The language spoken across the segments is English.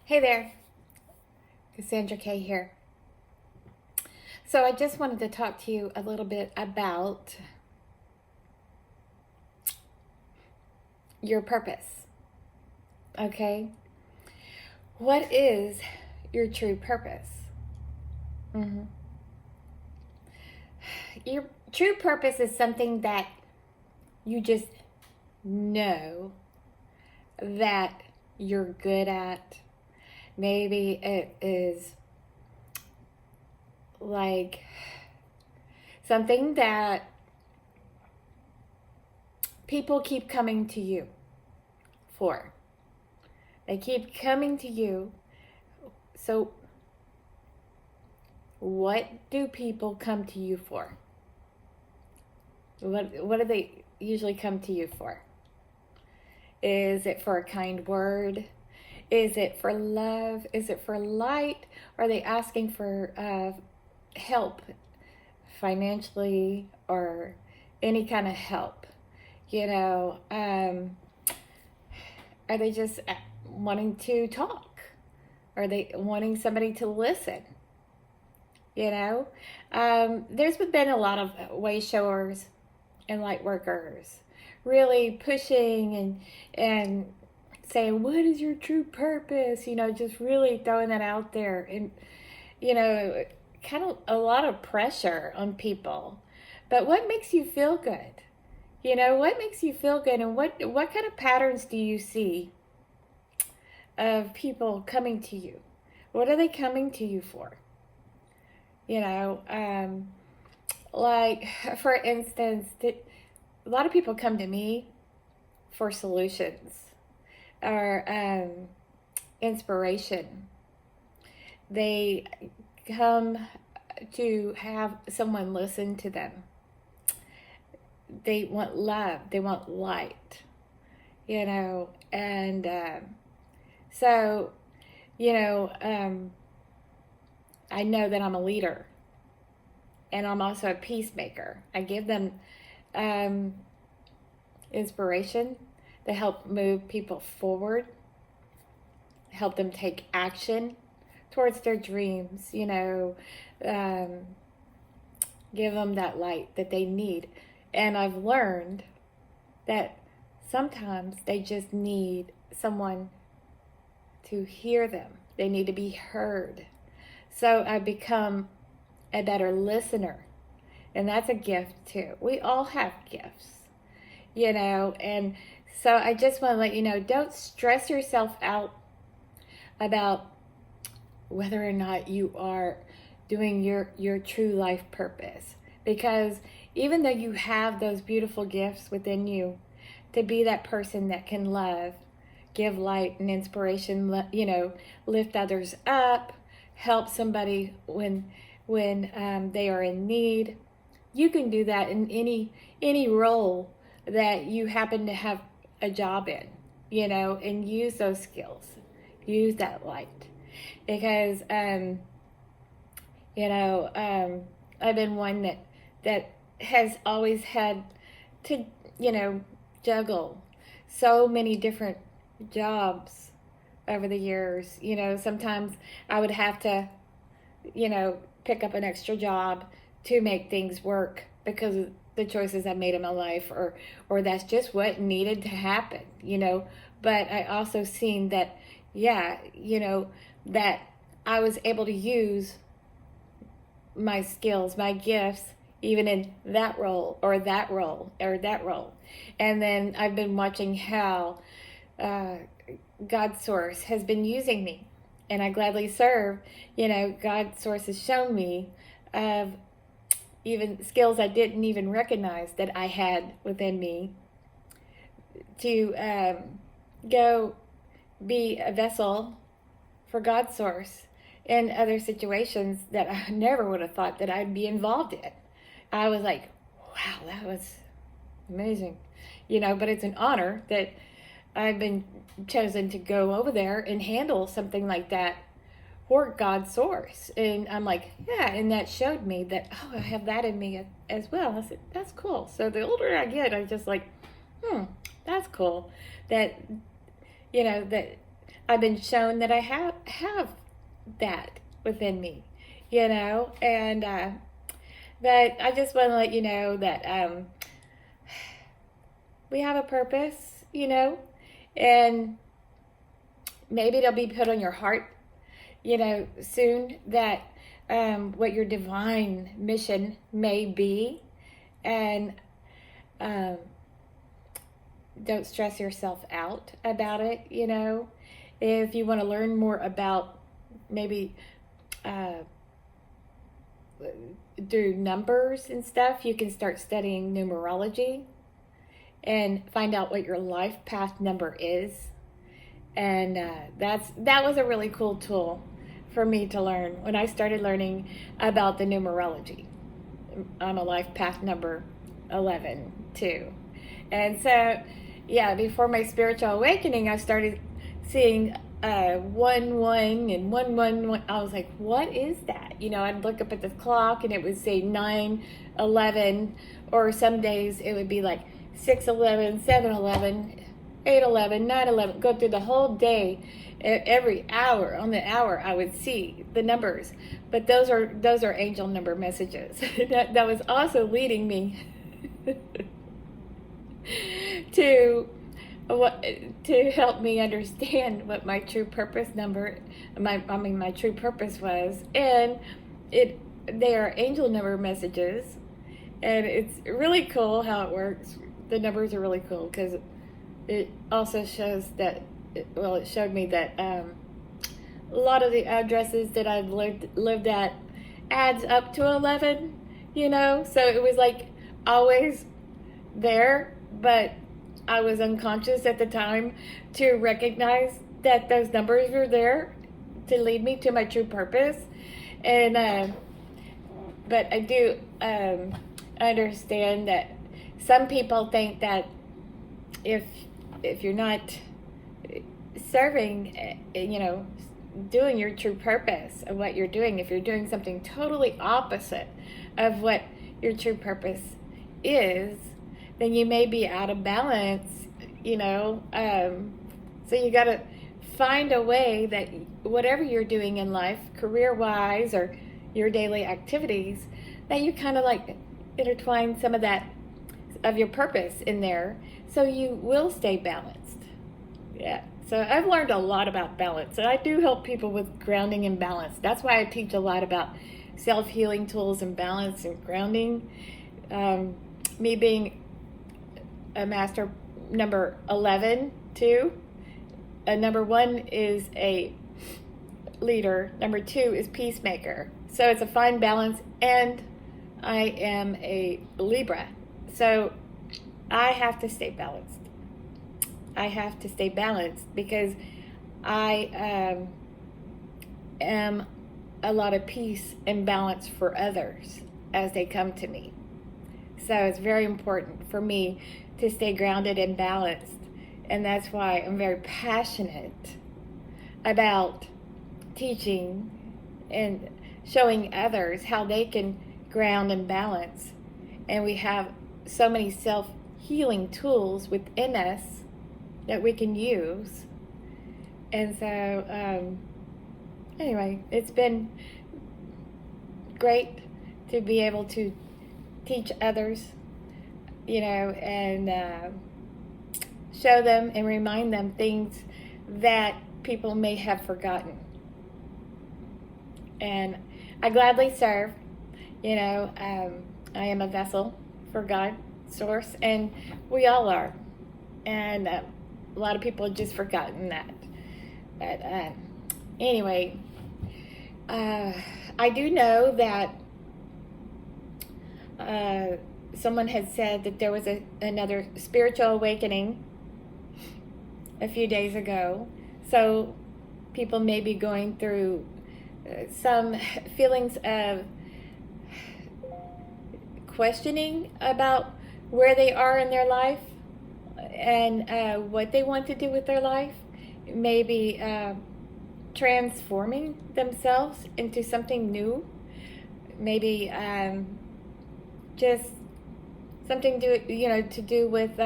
Hey there, Cassandra K here. So I just wanted to talk to you a little bit about your purpose. Okay? What is your true purpose? Mm-hmm. Your true purpose is something that you just know that you're good at. Maybe it is like something that people keep coming to you for. They keep coming to you. So, what do people come to you for? What do they usually come to you for? Is it for a kind word? Is it for love? Is it for light? Are they asking for help financially or any kind of help? You know, are they just wanting to talk? Are they wanting somebody to listen? You know, there's been a lot of way showers and light workers really pushing and saying, what is your true purpose? You know, just really throwing that out there, and you know, kind of a lot of pressure on people. But what makes you feel good? You know, what makes you feel good, and what kind of patterns do you see of people coming to you? What are they coming to you for? You know, like for instance, a lot of people come to me for solutions or inspiration. They come to have someone listen to them. They want love, they want light, you know, and so, you know, I know that I'm a leader and I'm also a peacemaker. I give them um, inspiration to help move people forward, help them take action towards their dreams, you know, um, give them that light that they need. And I've learned that sometimes they just need someone to hear them, they need to be heard. So I become a better listener. And that's a gift too. We all have gifts, you know, and so I just want to let you know, don't stress yourself out about whether or not you are doing your true life purpose, because even though you have those beautiful gifts within you to be that person that can love, give light and inspiration, you know, lift others up, help somebody when they are in need, you can do that in any role that you happen to have a job in, you know, and use those skills, use that light, because you know, I've been one that has always had to, you know, juggle so many different jobs over the years. You know, sometimes I would have to, you know, pick up an extra job to make things work because of the choices I made in my life, or that's just what needed to happen, you know. But I also seen that, yeah, you know, that I was able to use my skills, my gifts, even in that role or that role or that role. And then I've been watching how uh, God Source has been using me, and I gladly serve. You know, God Source has shown me of even skills I didn't even recognize that I had within me to go be a vessel for God Source in other situations that I never would have thought that I'd be involved in. I was like, wow, that was amazing, you know, but it's an honor that I've been chosen to go over there and handle something like that for God's Source. And I'm like, yeah, and that showed me that, oh, I have that in me as well. I said, that's cool. So the older I get, I'm just like, that's cool. That, you know, that I've been shown that I have that within me, and but I just want to let you know that we have a purpose, and maybe it'll be put on your heart, soon, that what your divine mission may be, and um, don't stress yourself out about it. If you want to learn more about maybe uh, through numbers and stuff, you can start studying numerology and find out what your life path number is. And that was a really cool tool for me to learn when I started learning about the numerology. I'm a life path number 11 too. And so, yeah, before my spiritual awakening, I started seeing 1 1 and 1 1 1. I was like, what is that? I'd look up at the clock and it would say 9 11, or some days it would be like 6 11, 7 11, 8 11, 9 11. Go through the whole day. Every hour, on the hour, I would see the numbers. But those are angel number messages. that was also leading me to help me understand what my true purpose my true purpose was. And they are angel number messages, and it's really cool how it works. The numbers are really cool because it also shows that it showed me that a lot of the addresses that I've lived at adds up to 11, so it was like always there, but I was unconscious at the time to recognize that those numbers were there to lead me to my true purpose. And but I do understand that some people think that if you're not serving, doing your true purpose of what you're doing, if you're doing something totally opposite of what your true purpose is, then you may be out of balance, so you got to find a way that whatever you're doing in life, career-wise or your daily activities, that you kind of like intertwine some of that, of your purpose in there, so you will stay balanced. Yeah. So I've learned a lot about balance, and I do help people with grounding and balance. That's why I teach a lot about self-healing tools and balance and grounding. Me being a master number 11 too. Number 1 is a leader. Number 2 is peacemaker. So it's a fine balance, and I am a Libra. So I have to stay balanced. I have to stay balanced because I am a lot of peace and balance for others as they come to me. So it's very important for me to stay grounded and balanced. And that's why I'm very passionate about teaching and showing others how they can ground and balance. And we have so many self-healing tools within us that we can use. And so, anyway, it's been great to be able to teach others, and show them and remind them things that people may have forgotten. And I gladly serve. I am a vessel for God, Source, and we all are. And a lot of people have just forgotten that. But anyway, I do know that someone had said that there was another spiritual awakening a few days ago. So people may be going through some feelings of questioning about where they are in their life and what they want to do with their life. Maybe transforming themselves into something new. Maybe just something to do with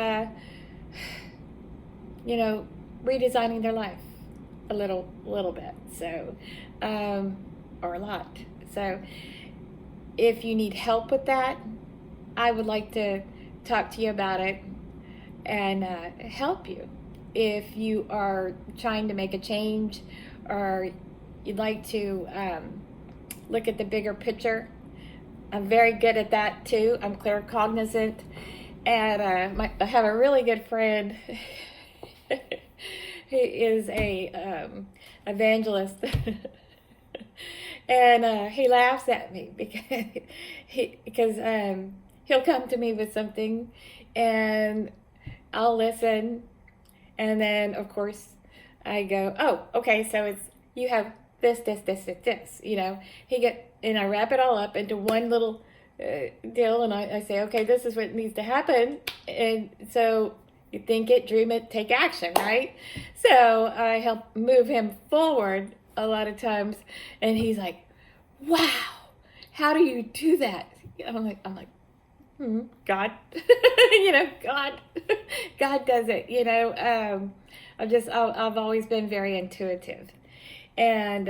redesigning their life. a little bit. So, or a lot. So, if you need help with that, I would like to talk to you about it and help you. If you are trying to make a change or you'd like to look at the bigger picture, I'm very good at that too. I'm claircognizant, and I have a really good friend. He is a evangelist, and he laughs at me because he'll come to me with something, and I'll listen, and then of course I go, oh, okay, so it's you have this. And I wrap it all up into one little deal, and I say, okay, this is what needs to happen, and so you think it, dream it, take action, right? So I help move him forward a lot of times, and he's like, wow, how do you do that? I'm like, God, God, God does it. I've always been very intuitive, and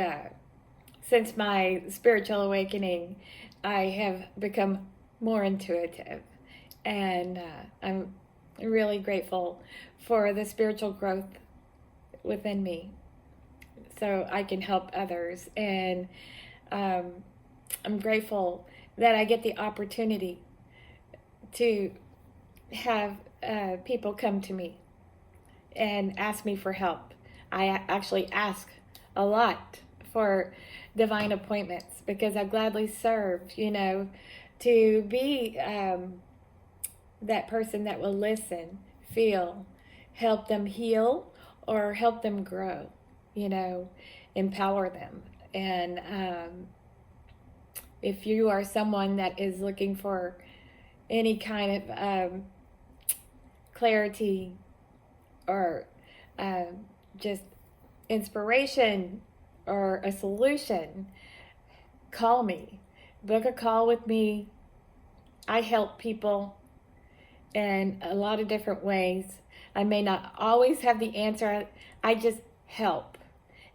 since my spiritual awakening, I have become more intuitive, and I'm really grateful for the spiritual growth within me, so I can help others, and I'm grateful that I get the opportunity to have people come to me and ask me for help. I actually ask a lot for divine appointments because I gladly serve, to be that person that will listen, feel, help them heal or help them grow, empower them. And if you are someone that is looking for any kind of clarity or just inspiration or a solution, call me. Book a call with me. I help people in a lot of different ways. I may not always have the answer. I just help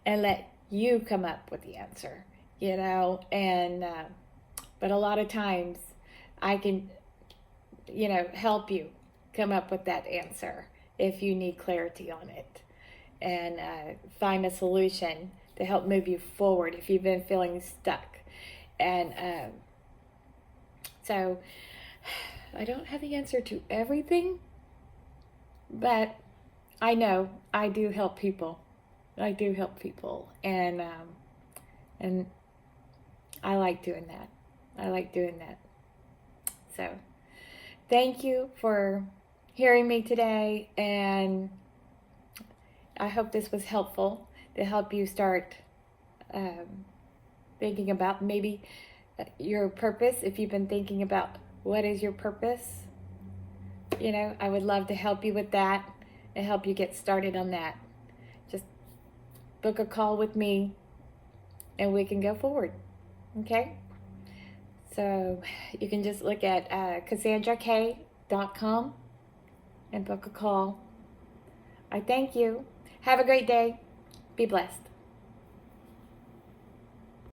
and let you come up with the answer, and but a lot of times I can help you come up with that answer if you need clarity on it, and find a solution to help move you forward if you've been feeling stuck. And so I don't have the answer to everything, but I know I do help people. I do help people, and I like doing that. So thank you for hearing me today, and I hope this was helpful to help you start thinking about maybe your purpose. If you've been thinking about what is your purpose, I would love to help you with that and help you get started on that. Just book a call with me and we can go forward. Okay? So you can just look at CassandraK.com and book a call. I thank you. Have a great day. Be blessed.